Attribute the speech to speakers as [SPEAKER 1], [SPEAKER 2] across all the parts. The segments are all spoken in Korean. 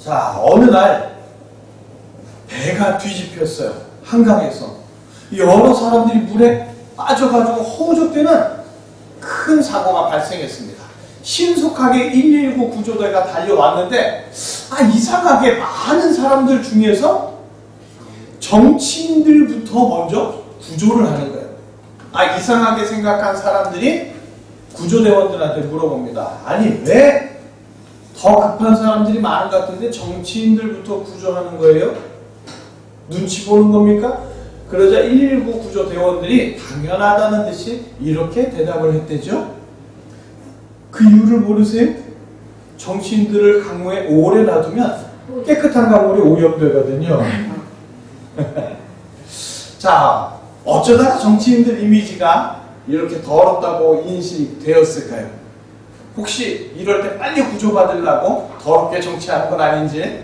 [SPEAKER 1] 자, 어느 날 배가 뒤집혔어요. 한강에서. 여러 사람들이 물에 빠져가지고 허우적대는 큰 사고가 발생했습니다. 신속하게 119 구조대가 달려왔는데 이상하게 많은 사람들 중에서 정치인들부터 먼저 구조를 하는 거예요. 이상하게 생각한 사람들이 구조대원들한테 물어봅니다. 아니, 왜 더 급한 사람들이 많은 것 같은데 정치인들부터 구조하는 거예요? 눈치 보는 겁니까? 그러자 119 구조대원들이 당연하다는 듯이 이렇게 대답을 했대죠. 그 이유를 모르세요? 정치인들을 강물에 오래 놔두면 깨끗한 강물이 오염되거든요. 자, 어쩌다가 정치인들 이미지가 이렇게 더럽다고 인식되었을까요? 혹시 이럴 때 빨리 구조받으려고 더럽게 정치하는 건 아닌지?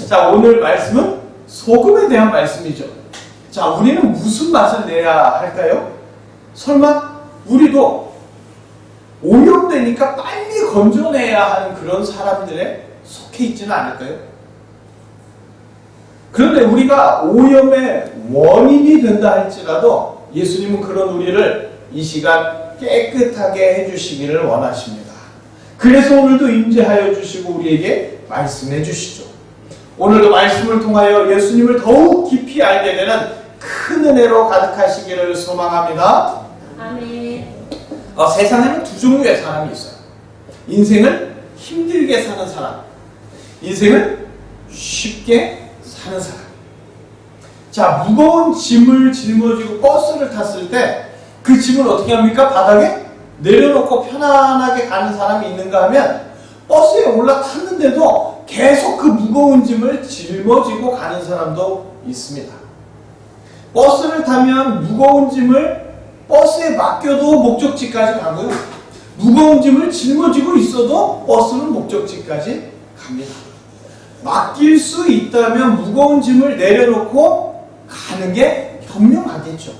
[SPEAKER 1] 자, 오늘 말씀은 소금에 대한 말씀이죠. 자, 우리는 무슨 맛을 내야 할까요? 설마 우리도 오염되니까 빨리 건져내야 하는 그런 사람들에 속해 있지는 않을까요? 그런데 우리가 오염의 원인이 된다 할지라도 예수님은 그런 우리를 이 시간 깨끗하게 해주시기를 원하십니다. 그래서 오늘도 임재하여 주시고 우리에게 말씀해 주시죠. 오늘도 말씀을 통하여 예수님을 더욱 깊이 알게 되는 큰 은혜로 가득하시기를 소망합니다.
[SPEAKER 2] 아멘.
[SPEAKER 1] 세상에는 두 종류의 사람이 있어요. 인생을 힘들게 사는 사람, 인생을 쉽게 사는 사람. 자, 무거운 짐을 짊어지고 버스를 탔을 때 그 짐을 어떻게 합니까? 바닥에 내려놓고 편안하게 가는 사람이 있는가 하면 버스에 올라탔는데도 계속 그 무거운 짐을 짊어지고 가는 사람도 있습니다. 버스를 타면 무거운 짐을 버스에 맡겨도 목적지까지 가고요. 무거운 짐을 짊어지고 있어도 버스는 목적지까지 갑니다. 맡길 수 있다면 무거운 짐을 내려놓고 가는 게 현명하겠죠.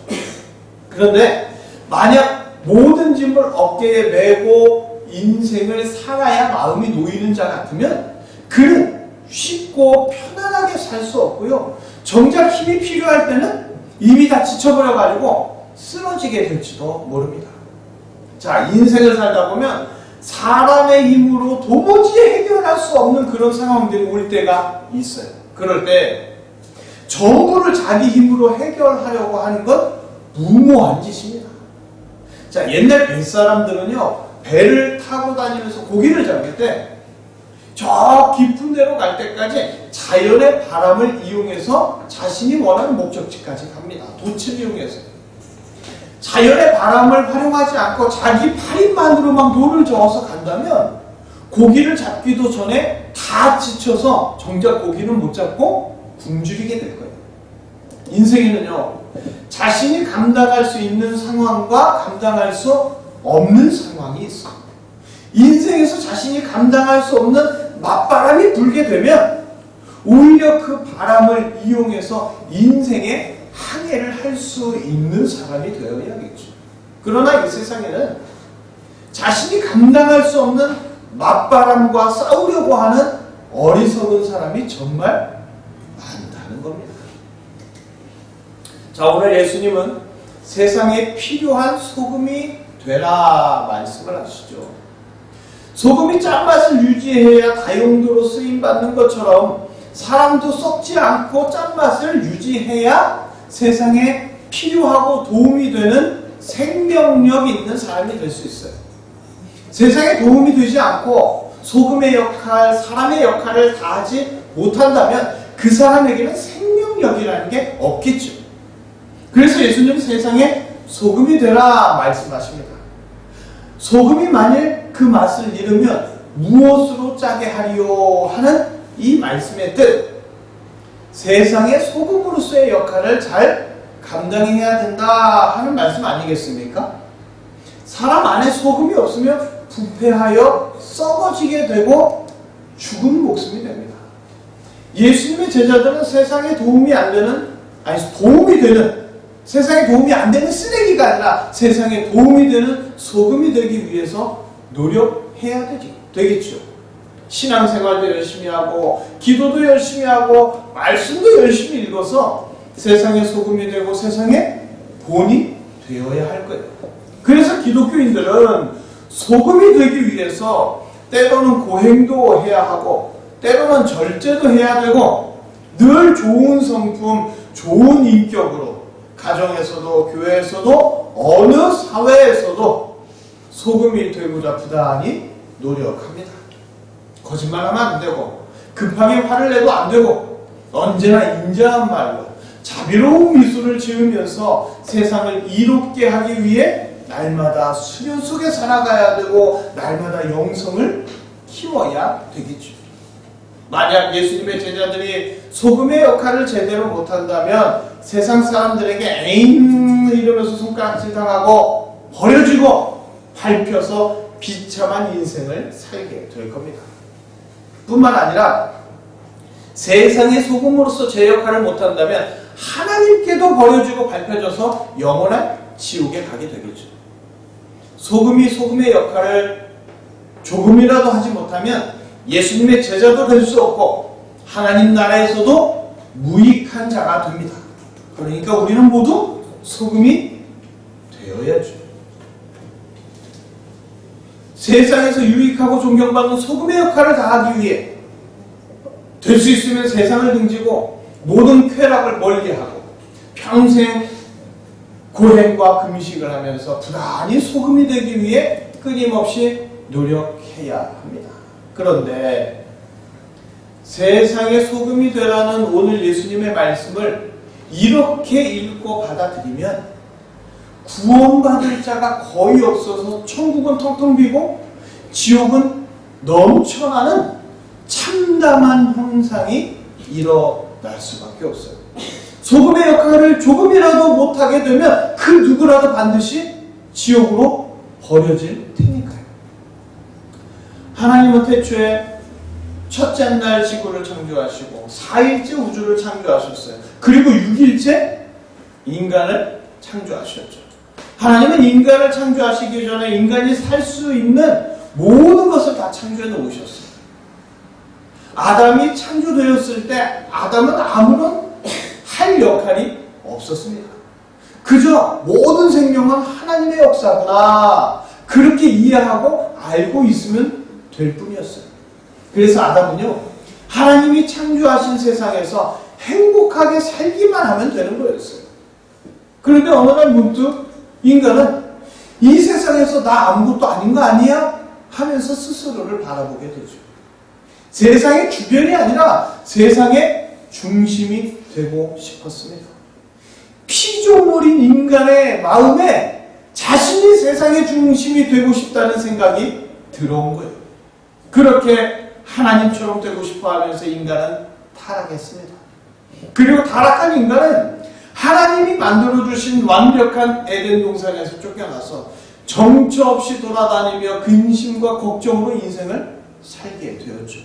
[SPEAKER 1] 그런데 만약 모든 짐을 어깨에 메고 인생을 살아야 마음이 놓이는 자 같으면 그는 쉽고 편안하게 살 수 없고요. 정작 힘이 필요할 때는 이미 다 지쳐버려가지고 쓰러지게 될지도 모릅니다. 자, 인생을 살다 보면 사람의 힘으로 도무지 해결할 수 없는 그런 상황들이 올 때가 있어요. 그럴 때 전부를 자기 힘으로 해결하려고 하는 건 무모한 짓입니다. 자, 옛날 뱃사람들은요, 배를 타고 다니면서 고기를 잡을 때 저 깊은 데로 갈 때까지 자연의 바람을 이용해서 자신이 원하는 목적지까지 갑니다. 돛을 이용해서. 자연의 바람을 활용하지 않고 자기 팔힘만으로만 돌을 저어서 간다면 고기를 잡기도 전에 다 지쳐서 정작 고기는 못 잡고 굶주리게 될 거예요. 인생에는요, 자신이 감당할 수 있는 상황과 감당할 수 없는 상황이 있어요. 인생에서 자신이 감당할 수 없는 맞바람이 불게 되면 오히려 그 바람을 이용해서 인생의 항해를 할 수 있는 사람이 되어야겠죠. 그러나 이 세상에는 자신이 감당할 수 없는 맞바람과 싸우려고 하는 어리석은 사람이 정말 많다는 겁니다. 자, 오늘 예수님은 세상에 필요한 소금이 되라 말씀을 하시죠. 소금이 짠맛을 유지해야 다용도로 쓰임받는 것처럼 사람도 썩지 않고 짠맛을 유지해야 세상에 필요하고 도움이 되는 생명력 있는 사람이 될 수 있어요. 세상에 도움이 되지 않고 소금의 역할, 사람의 역할을 다하지 못한다면 그 사람에게는 생명력이라는 게 없겠죠. 그래서 예수님은 세상에 소금이 되라 말씀하십니다. 소금이 만일 그 맛을 잃으면 무엇으로 짜게 하리요 하는 이 말씀의 뜻, 세상의 소금으로서의 역할을 잘 감당해야 된다 하는 말씀 아니겠습니까? 사람 안에 소금이 없으면 부패하여 썩어지게 되고 죽은 목숨이 됩니다. 예수님의 제자들은 세상에 도움이 안 되는, 도움이 되는, 세상에 도움이 안 되는 쓰레기가 아니라 세상에 도움이 되는 소금이 되기 위해서 노력해야 되겠죠. 신앙생활도 열심히 하고 기도도 열심히 하고 말씀도 열심히 읽어서 세상의 소금이 되고 세상의 본이 되어야 할 거예요. 그래서 기독교인들은 소금이 되기 위해서 때로는 고행도 해야 하고 때로는 절제도 해야 되고 늘 좋은 성품, 좋은 인격으로 가정에서도 교회에서도 어느 사회에서도 소금이 되고자 부단히 노력합니다. 거짓말하면 안 되고 급하게 화를 내도 안 되고 언제나 인자한 말로 자비로운 미소를 지으면서 세상을 이롭게 하기 위해 날마다 수련 속에 살아가야 되고 날마다 영성을 키워야 되겠죠. 만약 예수님의 제자들이 소금의 역할을 제대로 못한다면 세상 사람들에게 에잉 이러면서 손가락질 당하고 버려지고 밟혀서 비참한 인생을 살게 될 겁니다. 뿐만 아니라 세상의 소금으로서 제 역할을 못한다면 하나님께도 버려지고 밟혀져서 영원한 지옥에 가게 되겠죠. 소금이 소금의 역할을 조금이라도 하지 못하면 예수님의 제자도 될 수 없고 하나님 나라에서도 무익한 자가 됩니다. 그러니까 우리는 모두 소금이 되어야죠. 세상에서 유익하고 존경받는 소금의 역할을 다하기 위해 될 수 있으면 세상을 등지고 모든 쾌락을 멀게 하고 평생 고행과 금식을 하면서 부단히 소금이 되기 위해 끊임없이 노력해야 합니다. 그런데 세상의 소금이 되라는 오늘 예수님의 말씀을 이렇게 읽고 받아들이면 구원받을 자가 거의 없어서 천국은 텅텅 비고 지옥은 넘쳐나는 참담한 형상이 일어날 수밖에 없어요. 소금의 역할을 조금이라도 못하게 되면 그 누구라도 반드시 지옥으로 버려질 테니까요. 하나님은 태초에 첫째 날 지구를 창조하시고 4일째 우주를 창조하셨어요. 그리고 6일째 인간을 창조하셨죠. 하나님은 인간을 창조하시기 전에 인간이 살 수 있는 모든 것을 다 창조해 놓으셨어요. 아담이 창조되었을 때 아담은 아무런 할 역할이 없었습니다. 그저 모든 생명은 하나님의 역사구나 그렇게 이해하고 알고 있으면 될 뿐이었어요. 그래서 아담은요 하나님이 창조하신 세상에서 행복하게 살기만 하면 되는 거였어요. 그런데 어느 날 문득 인간은 이 세상에서 나 아무것도 아닌 거 아니야? 하면서 스스로를 바라보게 되죠. 세상의 주변이 아니라 세상의 중심이 되고 싶었습니다. 피조물인 인간의 마음에 자신이 세상의 중심이 되고 싶다는 생각이 들어온 거예요. 그렇게 하나님처럼 되고 싶어 하면서 인간은 타락했습니다. 그리고 타락한 인간은 하나님이 만들어주신 완벽한 에덴 동산에서 쫓겨나서 정처 없이 돌아다니며 근심과 걱정으로 인생을 살게 되었죠.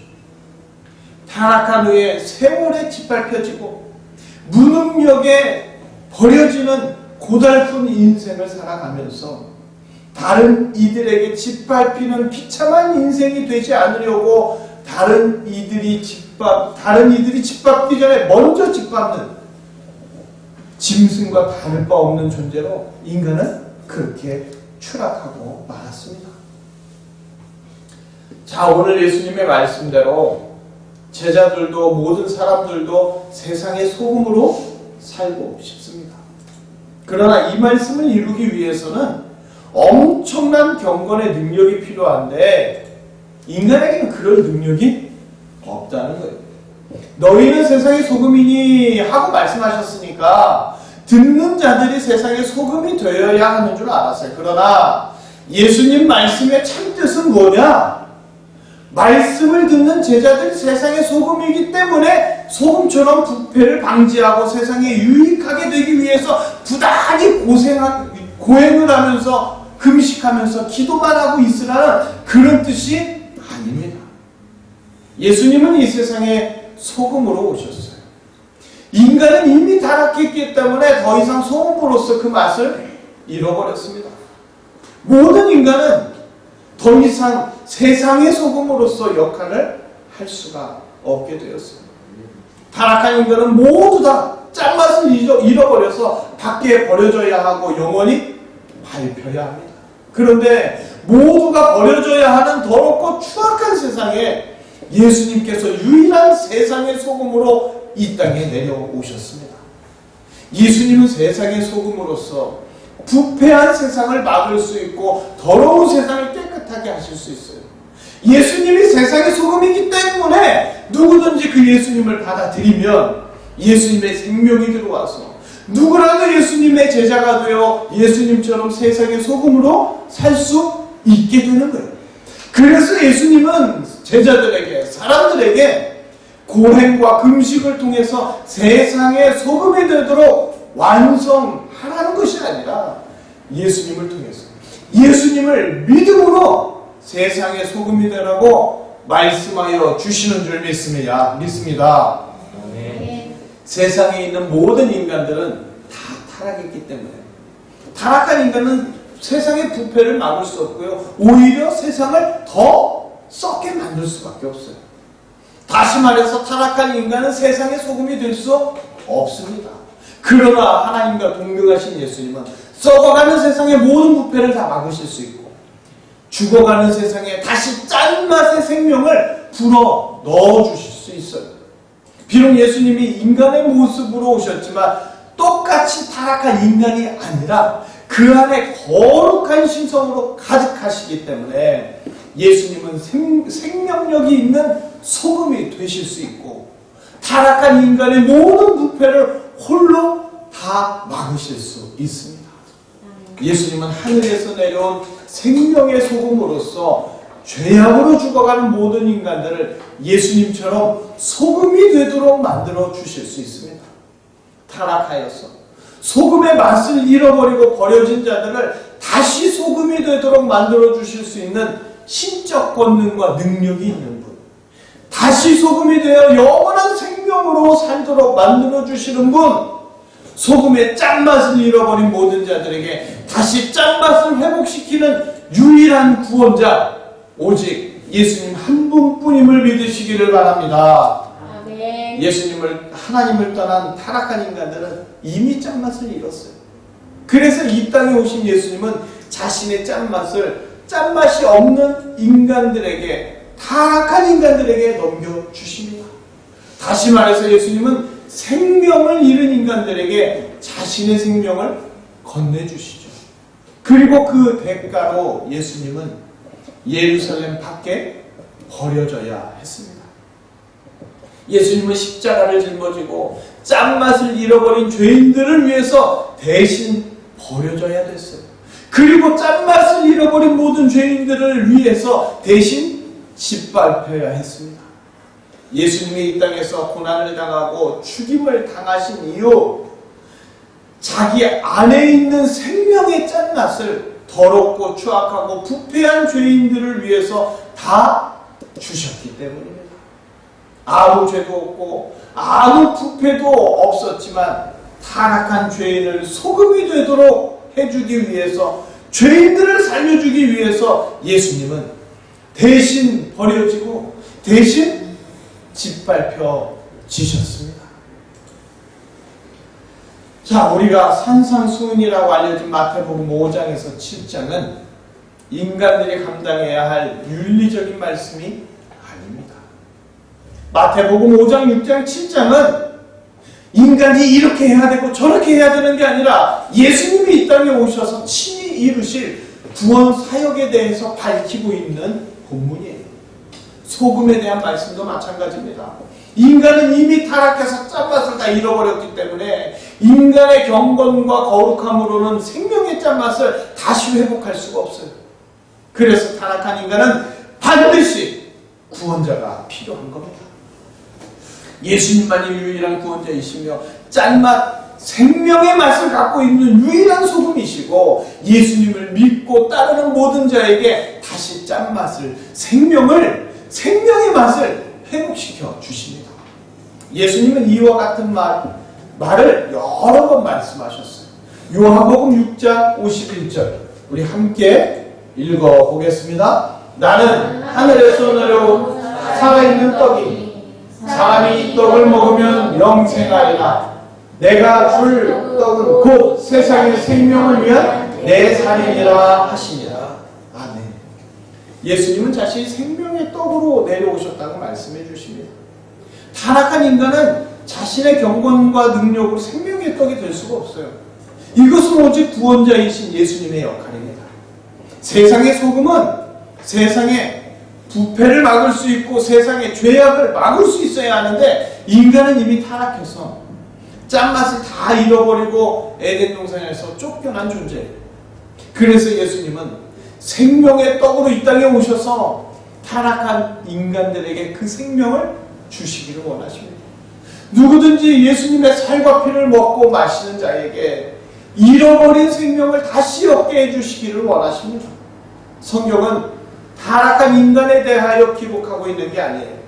[SPEAKER 1] 타락한 후에 세월에 짓밟혀지고 무능력에 버려지는 고달픈 인생을 살아가면서 다른 이들에게 짓밟히는 비참한 인생이 되지 않으려고 다른 이들이 짓밟기 전에 먼저 짓밟는 짐승과 다를 바 없는 존재로 인간은 그렇게 추락하고 말았습니다. 자, 오늘 예수님의 말씀대로 제자들도 모든 사람들도 세상의 소금으로 살고 싶습니다. 그러나 이 말씀을 이루기 위해서는 엄청난 경건의 능력이 필요한데 인간에게는 그럴 능력이 없다는 거예요. 너희는 세상의 소금이니 하고 말씀하셨으니까 듣는 자들이 세상의 소금이 되어야 하는 줄 알았어요. 그러나 예수님 말씀의 참뜻은 뭐냐? 말씀을 듣는 제자들이 세상의 소금이기 때문에 소금처럼 부패를 방지하고 세상에 유익하게 되기 위해서 부단히 고행을 하면서 금식하면서 기도만 하고 있으라는 그런 뜻이 아닙니다. 예수님은 이 세상에 소금으로 오셨어요. 인간은 이미 타락했기 때문에 더 이상 소금으로서 그 맛을 잃어버렸습니다. 모든 인간은 더 이상 세상의 소금으로서 역할을 할 수가 없게 되었어요. 타락한 인간은 모두 다 짠맛을 잃어버려서 밖에 버려져야 하고 영원히 밟혀야 합니다. 그런데 모두가 버려져야 하는 더럽고 추악한 세상에 예수님께서 유일한 세상의 소금으로 이 땅에 내려오셨습니다. 예수님은 세상의 소금으로서 부패한 세상을 막을 수 있고 더러운 세상을 깨끗하게 하실 수 있어요. 예수님이 세상의 소금이기 때문에 누구든지 그 예수님을 받아들이면 예수님의 생명이 들어와서 누구라도 예수님의 제자가 되어 예수님처럼 세상의 소금으로 살 수 있게 되는 거예요. 그래서 예수님은 제자들에게, 사람들에게 고행과 금식을 통해서 세상의 소금이 되도록 완성하라는 것이 아니라 예수님을 통해서 예수님을 믿음으로 세상의 소금이 되라고 말씀하여 주시는 줄 믿습니다. 네. 세상에 있는 모든 인간들은 다 타락했기 때문에 타락한 인간은 세상의 부패를 막을 수 없고요. 오히려 세상을 더 썩게 만들 수밖에 없어요. 다시 말해서 타락한 인간은 세상의 소금이 될 수 없습니다. 그러나 하나님과 동등하신 예수님은 썩어가는 세상의 모든 부패를 다 막으실 수 있고 죽어가는 세상에 다시 짠맛의 생명을 불어 넣어주실 수 있어요. 비록 예수님이 인간의 모습으로 오셨지만 똑같이 타락한 인간이 아니라 그 안에 거룩한 신성으로 가득하시기 때문에 예수님은 생명력이 있는 소금이 되실 수 있고 타락한 인간의 모든 부패를 홀로 다 막으실 수 있습니다. 예수님은 하늘에서 내려온 생명의 소금으로서 죄악으로 죽어가는 모든 인간들을 예수님처럼 소금이 되도록 만들어 주실 수 있습니다. 타락하여서 소금의 맛을 잃어버리고 버려진 자들을 다시 소금이 되도록 만들어 주실 수 있는 신적 권능과 능력이 있는 분, 다시 소금이 되어 영원한 생명으로 살도록 만들어 주시는 분, 소금의 짠맛을 잃어버린 모든 자들에게 다시 짠맛을 회복시키는 유일한 구원자, 오직 예수님 한 분뿐임을 믿으시기를 바랍니다. 아멘. 예수님을, 하나님을 떠난 타락한 인간들은 이미 짠맛을 잃었어요. 그래서 이 땅에 오신 예수님은 자신의 짠맛이 없는 인간들에게, 타락한 인간들에게 넘겨주십니다. 다시 말해서 예수님은 생명을 잃은 인간들에게 자신의 생명을 건네주시죠. 그리고 그 대가로 예수님은 예루살렘 밖에 버려져야 했습니다. 예수님은 십자가를 짊어지고 짠맛을 잃어버린 죄인들을 위해서 대신 버려져야 됐어요. 그리고 짠맛을 잃어버린 모든 죄인들을 위해서 대신 짓밟혀야 했습니다. 예수님이 이 땅에서 고난을 당하고 죽임을 당하신 이후 자기 안에 있는 생명의 짠맛을 더럽고 추악하고 부패한 죄인들을 위해서 다 주셨기 때문입니다. 아무 죄도 없고 아무 부패도 없었지만 타락한 죄인을 소금이 되도록 해주기 위해서, 죄인들을 살려주기 위해서 예수님은 대신 버려지고 대신 짓밟혀지셨습니다. 자, 우리가 산상수훈이라고 알려진 마태복음 5장에서 7장은 인간들이 감당해야 할 윤리적인 말씀이 아닙니다. 마태복음 5장, 6장, 7장은 인간이 이렇게 해야 되고 저렇게 해야 되는 게 아니라 예수님이 이 땅에 오셔서 친히 이루실 구원 사역에 대해서 밝히고 있는 본문이에요. 소금에 대한 말씀도 마찬가지입니다. 인간은 이미 타락해서 짠맛을 다 잃어버렸기 때문에 인간의 경건과 거룩함으로는 생명의 짠맛을 다시 회복할 수가 없어요. 그래서 타락한 인간은 반드시 구원자가 필요한 겁니다. 예수님만이 유일한 구원자이시며 짠맛, 생명의 맛을 갖고 있는 유일한 소금이시고 예수님을 믿고 따르는 모든 자에게 다시 짠맛을, 생명의 맛을 회복시켜 주십니다. 예수님은 이와 같은 말을 여러 번 말씀하셨어요. 요한복음 6장 51절 우리 함께 읽어보겠습니다. 나는 하늘에서 내려온 살아있는 떡이 사람이 이 떡을 먹으면 영생하리라. 내가 줄 떡은 곧 세상의 생명을 위한 내 살이니라 하시니라. 아멘. 예수님은 자신이 생명의 떡으로 내려오셨다고 말씀해 주십니다. 타락한 인간은 자신의 경건과 능력으로 생명의 떡이 될 수가 없어요. 이것은 오직 구원자이신 예수님의 역할입니다. 세상의 소금은 세상의 부패를 막을 수 있고 세상의 죄악을 막을 수 있어야 하는데 인간은 이미 타락해서 짠맛을 다 잃어버리고 에덴 동산에서 쫓겨난 존재예요. 그래서 예수님은 생명의 떡으로 이 땅에 오셔서 타락한 인간들에게 그 생명을 주시기를 원하십니다. 누구든지 예수님의 살과 피를 먹고 마시는 자에게 잃어버린 생명을 다시 얻게 해주시기를 원하십니다. 성경은 타락한 인간에 대하여 기록하고 있는 게 아니에요.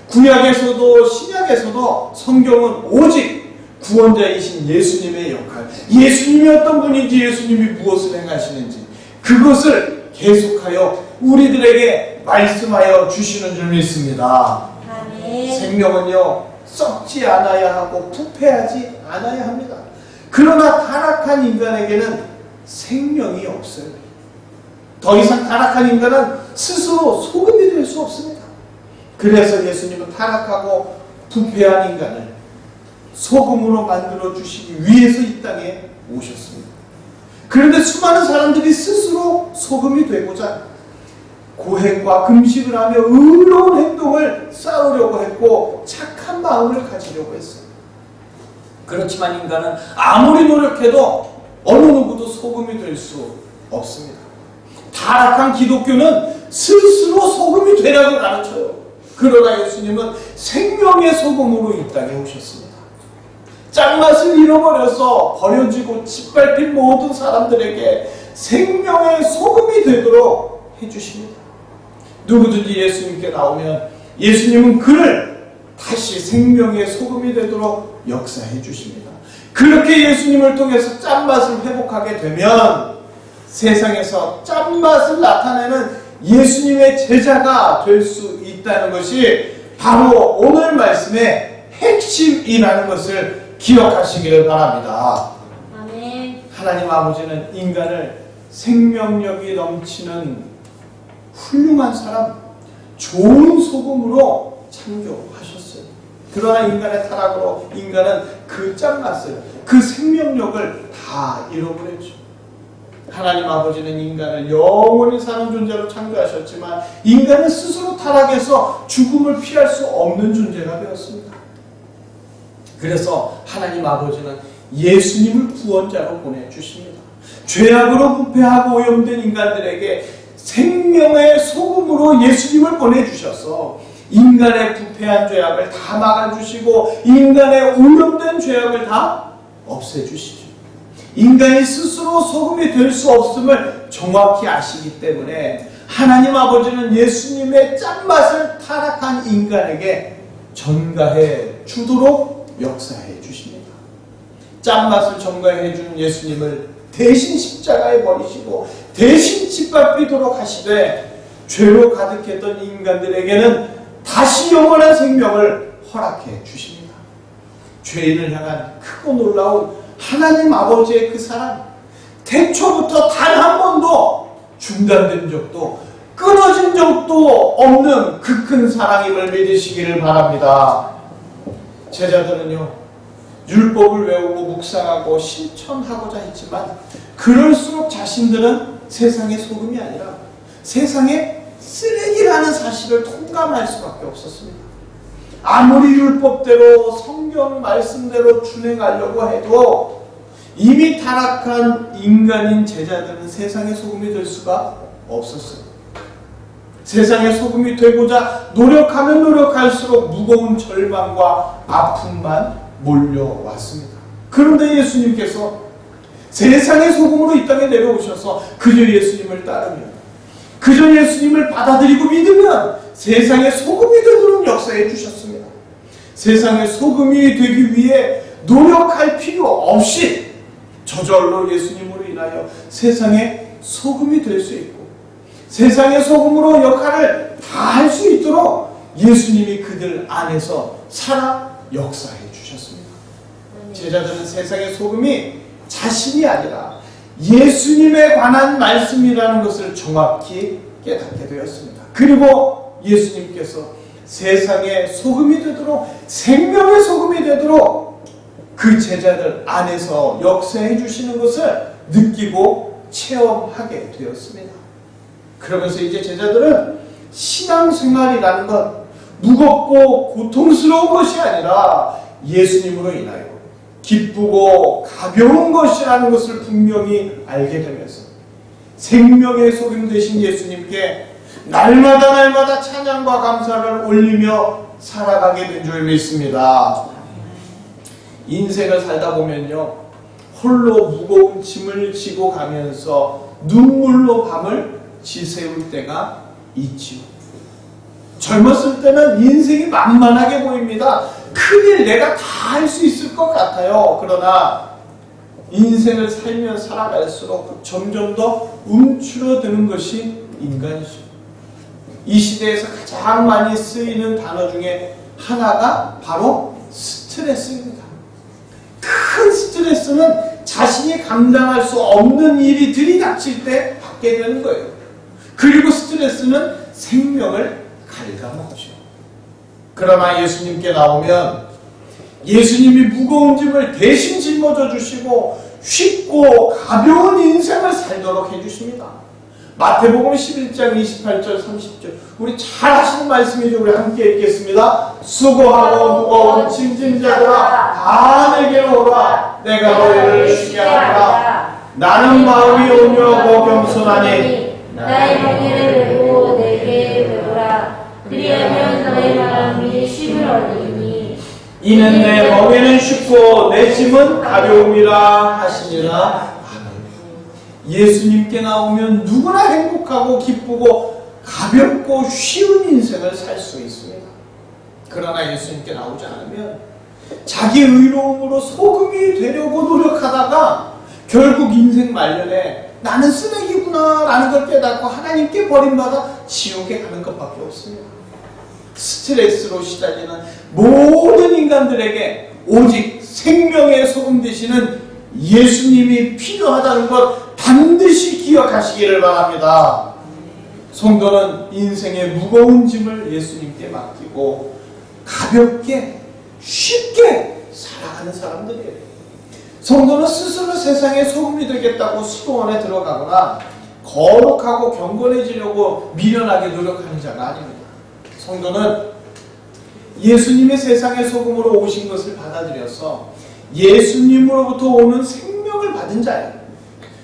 [SPEAKER 1] 구약에서도 신약에서도 성경은 오직 구원자이신 예수님의 역할, 예수님이 어떤 분인지, 예수님이 무엇을 행하시는지 그것을 계속하여 우리들에게 말씀하여 주시는 줄 믿습니다. 아멘. 생명은요 썩지 않아야 하고 부패하지 않아야 합니다. 그러나 타락한 인간에게는 생명이 없어요. 더 이상 타락한 인간은 스스로 소금이 될 수 없습니다. 그래서 예수님은 타락하고 부패한 인간을 소금으로 만들어 주시기 위해서 이 땅에 오셨습니다. 그런데 수많은 사람들이 스스로 소금이 되고자 고행과 금식을 하며 의로운 행동을 쌓으려고 했고 착한 마음을 가지려고 했어요. 그렇지만 인간은 아무리 노력해도 어느 누구도 소금이 될 수 없습니다. 타락한 기독교는 스스로 소금이 되라고 가르쳐요. 그러나 예수님은 생명의 소금으로 이 땅에 오셨습니다. 짠맛을 잃어버려서 버려지고 짓밟힌 모든 사람들에게 생명의 소금이 되도록 해주십니다. 누구든지 예수님께 나오면 예수님은 그를 다시 생명의 소금이 되도록 역사해 주십니다. 그렇게 예수님을 통해서 짠맛을 회복하게 되면 세상에서 짠맛을 나타내는 예수님의 제자가 될 수 있다는 것이 바로 오늘 말씀의 핵심이라는 것을 기억하시기를 바랍니다. 아멘. 하나님 아버지는 인간을 생명력이 넘치는 훌륭한 사람, 좋은 소금으로 창조하셨어요. 그러나 인간의 타락으로 인간은 그 짠맛을, 그 생명력을 다 잃어버렸죠. 하나님 아버지는 인간을 영원히 사는 존재로 창조하셨지만 인간은 스스로 타락해서 죽음을 피할 수 없는 존재가 되었습니다. 그래서 하나님 아버지는 예수님을 구원자로 보내주십니다. 죄악으로 부패하고 오염된 인간들에게 생명의 소금으로 예수님을 보내주셔서 인간의 부패한 죄악을 다 막아주시고 인간의 오염된 죄악을 다 없애주시죠. 인간이 스스로 소금이 될 수 없음을 정확히 아시기 때문에 하나님 아버지는 예수님의 짠맛을 타락한 인간에게 전가해 주도록 역사해 주십니다. 짠맛을 전가해 준 예수님을 대신 십자가에 버리시고 대신 짓밟히도록 하시되 죄로 가득했던 인간들에게는 다시 영원한 생명을 허락해 주십니다. 죄인을 향한 크고 놀라운 하나님 아버지의 그 사랑, 태초부터 단 한 번도 중단된 적도 끊어진 적도 없는 그 큰 사랑임을 믿으시기를 바랍니다. 제자들은요 율법을 외우고 묵상하고 실천하고자 했지만 그럴수록 자신들은 세상의 소금이 아니라 세상의 쓰레기라는 사실을 통감할 수밖에 없었습니다. 아무리 율법대로 성경 말씀대로 준행하려고 해도 이미 타락한 인간인 제자들은 세상의 소금이 될 수가 없었어요. 세상의 소금이 되고자 노력하면 노력할수록 무거운 절망과 아픔만 몰려왔습니다. 그런데 예수님께서 세상의 소금으로 이 땅에 내려오셔서 그저 예수님을 따르면, 그저 예수님을 받아들이고 믿으면 세상의 소금이 되도록 역사해 주셨습니다. 세상의 소금이 되기 위해 노력할 필요 없이 저절로 예수님으로 인하여 세상의 소금이 될 수 있고 세상의 소금으로 역할을 다 할 수 있도록 예수님이 그들 안에서 살아 역사해 주셨습니다. 제자들은 세상의 소금이 자신이 아니라 예수님에 관한 말씀이라는 것을 정확히 깨닫게 되었습니다. 그리고 예수님께서 세상의 소금이 되도록, 생명의 소금이 되도록 그 제자들 안에서 역사해 주시는 것을 느끼고 체험하게 되었습니다. 그러면서 이제 제자들은 신앙생활이라는 것, 무겁고 고통스러운 것이 아니라 예수님으로 인하여 기쁘고 가벼운 것이라는 것을 분명히 알게 되면서 생명의 소금 되신 예수님께 날마다 찬양과 감사를 올리며 살아가게 된 줄 믿습니다. 인생을 살다 보면요, 홀로 무거운 짐을 지고 가면서 눈물로 밤을 지새울 때가 있지요. 젊었을 때는 인생이 만만하게 보입니다. 큰일 내가 다 할 수 있을 것 같아요. 그러나 인생을 살면 살아갈수록 점점 더 움츠러드는 것이 인간이죠. 이 시대에서 가장 많이 쓰이는 단어 중에 하나가 바로 스트레스입니다. 큰 스트레스는 자신이 감당할 수 없는 일이 들이닥칠 때 받게 되는 거예요. 그리고 스트레스는 생명을 갉아먹죠. 그러나 예수님께 나오면 예수님이 무거운 짐을 대신 짊어져 주시고 쉽고 가벼운 인생을 살도록 해주십니다. 마태복음 11장 28절 30절 우리 잘 하시는 말씀이죠. 우리 함께 읽겠습니다. 수고하고 무거운 짐진 자들아 다 내게로 오라. 내가 너희를 쉬게 하리라. 나는 마음이 온유하고 겸손하니
[SPEAKER 2] 나의 멍에를 메고 내게 배우라. 그리하면 너의 마음이 쉼을 얻으리니
[SPEAKER 1] 이는 내 멍에는 쉽고 내 짐은 가벼움이라 하시니라. 예수님께 나오면 누구나 행복하고 기쁘고 가볍고 쉬운 인생을 살 수 있습니다. 그러나 예수님께 나오지 않으면 자기 의로움으로 소금이 되려고 노력하다가 결국 인생 말년에 나는 쓰레기구나 라는 걸 깨닫고 하나님께 버림받아 지옥에 가는 것밖에 없습니다. 스트레스로 시달리는 모든 인간들에게 오직 생명의 소금 되시는 예수님이 필요하다는 것 반드시 기억하시기를 바랍니다. 성도는 인생의 무거운 짐을 예수님께 맡기고 가볍게 쉽게 살아가는 사람들이에요. 성도는 스스로 세상의 소금이 되겠다고 수도원에 들어가거나 거룩하고 경건해지려고 미련하게 노력하는 자가 아닙니다. 성도는 예수님의 세상의 소금으로 오신 것을 받아들여서 예수님으로부터 오는 생명을 받은 자예요.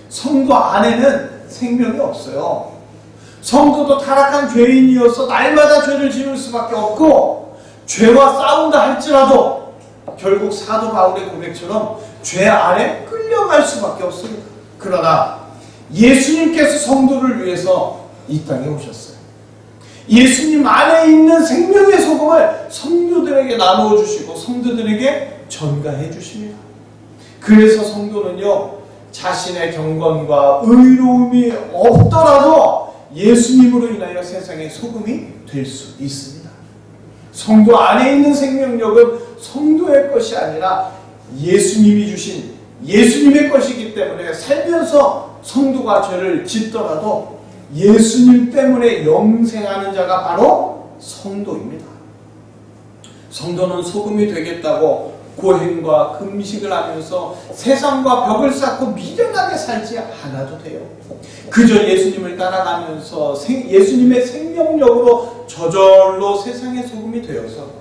[SPEAKER 1] 성도 안에는 생명이 없어요. 성도도 타락한 죄인이어서 날마다 죄를 지을 수밖에 없고 죄와 싸운다 할지라도 결국 사도 바울의 고백처럼 죄 아래 끌려갈 수밖에 없습니다. 그러나 예수님께서 성도를 위해서 이 땅에 오셨어요. 예수님 안에 있는 생명의 소금을 성도들에게 나누어 주시고 성도들에게 전가해 주십니다. 그래서 성도는요, 자신의 경건과 의로움이 없더라도 예수님으로 인하여 세상의 소금이 될 수 있습니다. 성도 안에 있는 생명력은 성도의 것이 아니라 예수님이 주신 예수님의 것이기 때문에 살면서 성도가 죄를 짓더라도 예수님 때문에 영생하는 자가 바로 성도입니다. 성도는 소금이 되겠다고 고행과 금식을 하면서 세상과 벽을 쌓고 미련하게 살지 않아도 돼요. 그저 예수님을 따라가면서 예수님의 생명력으로 저절로 세상의 소금이 되어서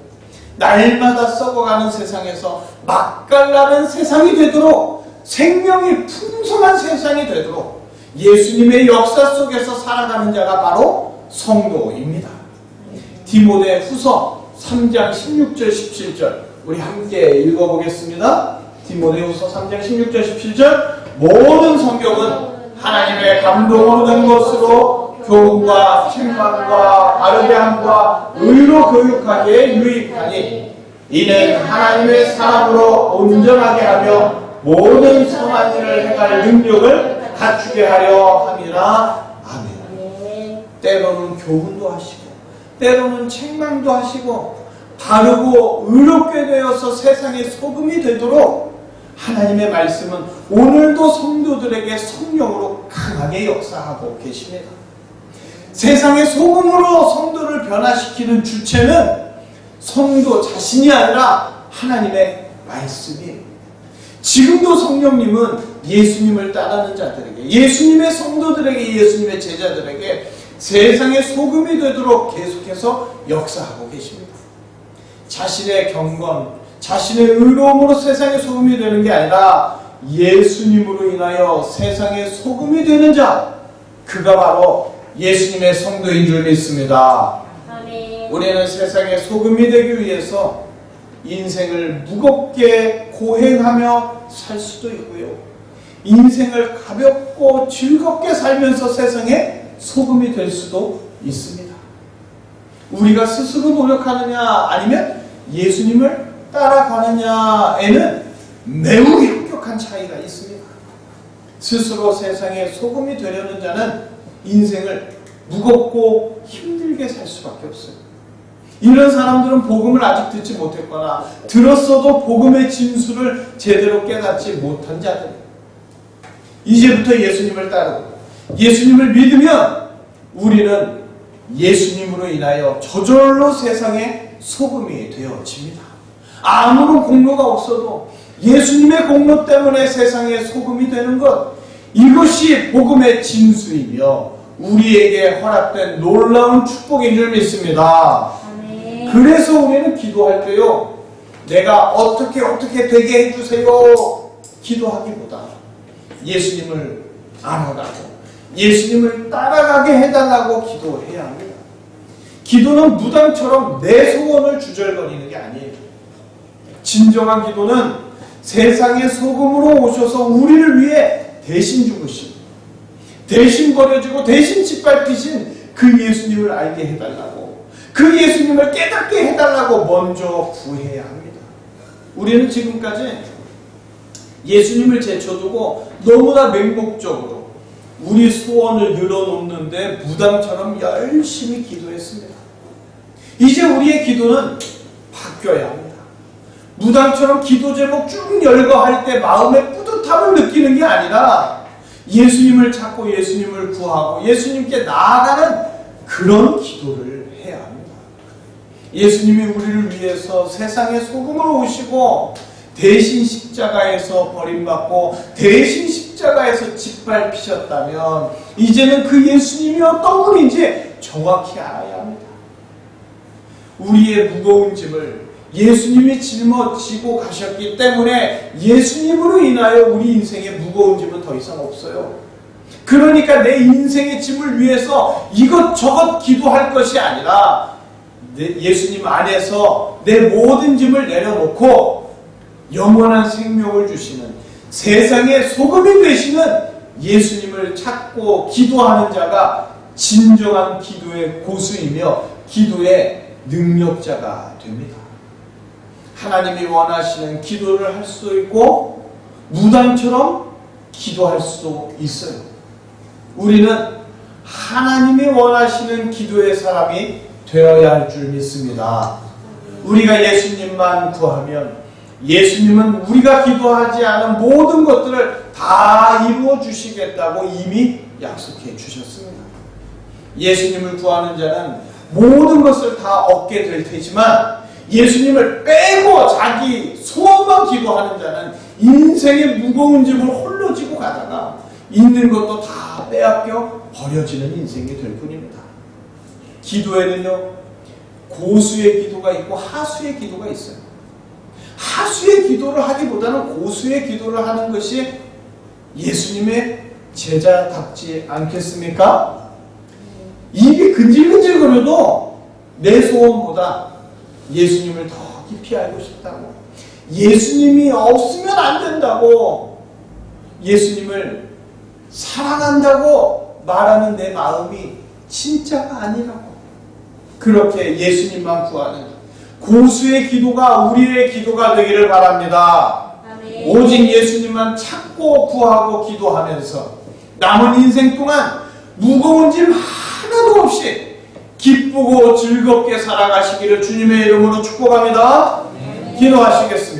[SPEAKER 1] 날마다 썩어가는 세상에서 맛깔나는 세상이 되도록, 생명이 풍성한 세상이 되도록 예수님의 역사 속에서 살아가는 자가 바로 성도입니다. 디모데 후서 3장 16절 17절 우리 함께 읽어보겠습니다. 디모데 후서 3장 16절 17절 모든 성경은 하나님의 감동으로 된 것으로 교훈과 책망과 바르게 함과 의로 교육하기에 유익하니 이는 하나님의 사람으로 온전하게 하며 모든 선한 일을 행할 능력을 갖추게 하려 함이라. 아멘. 때로는 교훈도 하시고 때로는 책망도 하시고 바르고 의롭게 되어서 세상의 소금이 되도록 하나님의 말씀은 오늘도 성도들에게 성령으로 강하게 역사하고 계십니다. 세상의 소금으로 성도를 변화시키는 주체는 성도 자신이 아니라 하나님의 말씀이에요. 지금도 성령님은 예수님을 따르는 자들에게, 예수님의 성도들에게, 예수님의 제자들에게 세상의 소금이 되도록 계속해서 역사하고 계십니다. 자신의 경건, 자신의 의로움으로 세상의 소금이 되는 게 아니라 예수님으로 인하여 세상의 소금이 되는 자, 그가 바로 예수님의 성도인 줄 믿습니다.
[SPEAKER 2] 아멘.
[SPEAKER 1] 우리는 세상의 소금이 되기 위해서 인생을 무겁게 고행하며 살 수도 있고요, 인생을 가볍고 즐겁게 살면서 세상에 소금이 될 수도 있습니다. 우리가 스스로 노력하느냐 아니면 예수님을 따라가느냐에는 매우 현격한 차이가 있습니다. 스스로 세상에 소금이 되려는 자는 인생을 무겁고 힘들게 살 수밖에 없어요. 이런 사람들은 복음을 아직 듣지 못했거나 들었어도 복음의 진수를 제대로 깨닫지 못한 자들. 이제부터 예수님을 따르고 예수님을 믿으면 우리는 예수님으로 인하여 저절로 세상의 소금이 되어집니다. 아무런 공로가 없어도 예수님의 공로 때문에 세상의 소금이 되는 것, 이것이 복음의 진수이며 우리에게 허락된 놀라운 축복인 줄 믿습니다.
[SPEAKER 2] 아멘.
[SPEAKER 1] 그래서 우리는 기도할 때요, 내가 어떻게 되게 해주세요 기도하기보다 예수님을 알아가고 예수님을 따라가게 해달라고 기도해야 합니다. 기도는 무당처럼 내 소원을 주절거리는 게 아니에요. 진정한 기도는 세상의 소금으로 오셔서 우리를 위해 대신 죽으신, 대신 버려지고 대신 짓밟히신 그 예수님을 알게 해달라고, 그 예수님을 깨닫게 해달라고 먼저 구해야 합니다. 우리는 지금까지 예수님을 제쳐두고 너무나 맹목적으로 우리 소원을 늘어놓는데 무당처럼 열심히 기도했습니다. 이제 우리의 기도는 바뀌어야 합니다. 무당처럼 기도 제목 쭉 열거할 때 마음의 뿌듯함을 느끼는 게 아니라 예수님을 찾고 예수님을 구하고 예수님께 나아가는 그런 기도를 해야 합니다. 예수님이 우리를 위해서 세상에 소금으로 오시고 대신 십자가에서 버림받고 대신 십자가에서 짓밟히셨다면 이제는 그 예수님이 어떤 분인지 정확히 알아야 합니다. 우리의 무거운 짐을 예수님이 짊어지고 가셨기 때문에 예수님으로 인하여 우리 인생의 무거운 짐은 더 이상 없어요. 그러니까 내 인생의 짐을 위해서 이것저것 기도할 것이 아니라 예수님 안에서 내 모든 짐을 내려놓고 영원한 생명을 주시는, 세상의 소금이 되시는 예수님을 찾고 기도하는 자가 진정한 기도의 고수이며 기도의 능력자가 됩니다. 하나님이 원하시는 기도를 할 수도 있고 무당처럼 기도할 수도 있어요. 우리는 하나님이 원하시는 기도의 사람이 되어야 할 줄 믿습니다. 우리가 예수님만 구하면 예수님은 우리가 기도하지 않은 모든 것들을 다 이루어 주시겠다고 이미 약속해 주셨습니다. 예수님을 구하는 자는 모든 것을 다 얻게 될 테지만 예수님을 빼고 자기 소원만 기도하는 자는 인생의 무거운 짐을 홀로 지고 가다가 있는 것도 다 빼앗겨 버려지는 인생이 될 뿐입니다. 기도에는요, 고수의 기도가 있고 하수의 기도가 있어요. 하수의 기도를 하기보다는 고수의 기도를 하는 것이 예수님의 제자답지 않겠습니까? 입이 근질근질거려도 내 소원보다 예수님을 더 깊이 알고 싶다고, 예수님이 없으면 안 된다고, 예수님을 사랑한다고 말하는 내 마음이 진짜가 아니라고, 그렇게 예수님만 구하는 고수의 기도가 우리의 기도가 되기를 바랍니다.
[SPEAKER 2] 아멘.
[SPEAKER 1] 오직 예수님만 찾고 구하고 기도하면서 남은 인생 동안 무거운 짐 하나도 없이 기쁘고 즐겁게 살아가시기를 주님의 이름으로 축복합니다. 기도하시겠습니다.